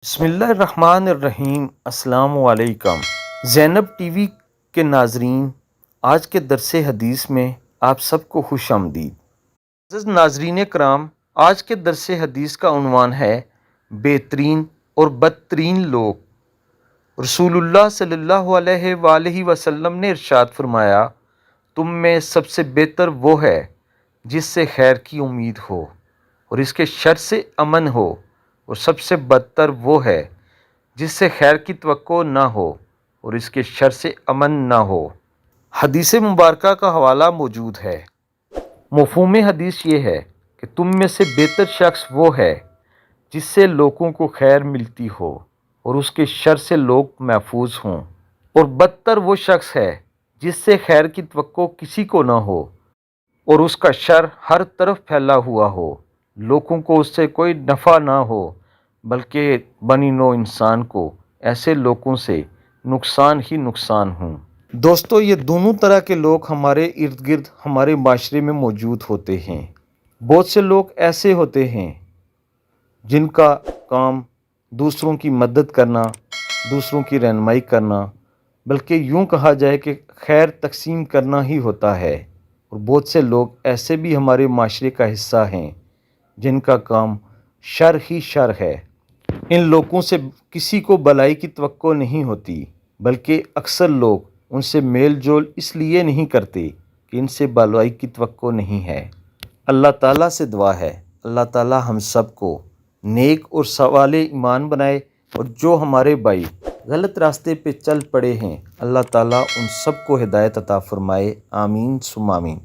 بسم اللہ الرحمن الرحیم۔ السلام علیکم زینب ٹی وی کے ناظرین، آج کے درس حدیث میں آپ سب کو خوش آمدید۔ عزیز ناظرین کرام، آج کے درس حدیث کا عنوان ہے بہترین اور بدترین لوگ۔ رسول اللہ صلی اللہ علیہ وآلہ وسلم نے ارشاد فرمایا، تم میں سب سے بہتر وہ ہے جس سے خیر کی امید ہو اور اس کے شر سے امن ہو، اور سب سے بدتر وہ ہے جس سے خیر کی توقع نہ ہو اور اس کے شر سے امن نہ ہو۔ حدیث مبارکہ کا حوالہ موجود ہے۔ مفہوم حدیث یہ ہے کہ تم میں سے بہتر شخص وہ ہے جس سے لوگوں کو خیر ملتی ہو اور اس کے شر سے لوگ محفوظ ہوں، اور بدتر وہ شخص ہے جس سے خیر کی توقع کسی کو نہ ہو اور اس کا شر ہر طرف پھیلا ہوا ہو، لوگوں کو اس سے کوئی نفع نہ ہو بلکہ بنی نوع انسان کو ایسے لوگوں سے نقصان ہی نقصان ہوں۔ دوستو، یہ دونوں طرح کے لوگ ہمارے ارد گرد ہمارے معاشرے میں موجود ہوتے ہیں۔ بہت سے لوگ ایسے ہوتے ہیں جن کا کام دوسروں کی مدد کرنا، دوسروں کی رہنمائی کرنا، بلکہ یوں کہا جائے کہ خیر تقسیم کرنا ہی ہوتا ہے، اور بہت سے لوگ ایسے بھی ہمارے معاشرے کا حصہ ہیں جن کا کام شر ہی شر ہے۔ ان لوگوں سے کسی کو بھلائی کی توقع نہیں ہوتی، بلکہ اکثر لوگ ان سے میل جول اس لیے نہیں کرتے کہ ان سے بھلائی کی توقع نہیں ہے۔ اللہ تعالیٰ سے دعا ہے، اللہ تعالیٰ ہم سب کو نیک اور صالح ایمان بنائے، اور جو ہمارے بھائی غلط راستے پہ چل پڑے ہیں، اللہ تعالیٰ ان سب کو ہدایت عطا فرمائے۔ آمین ثم آمین۔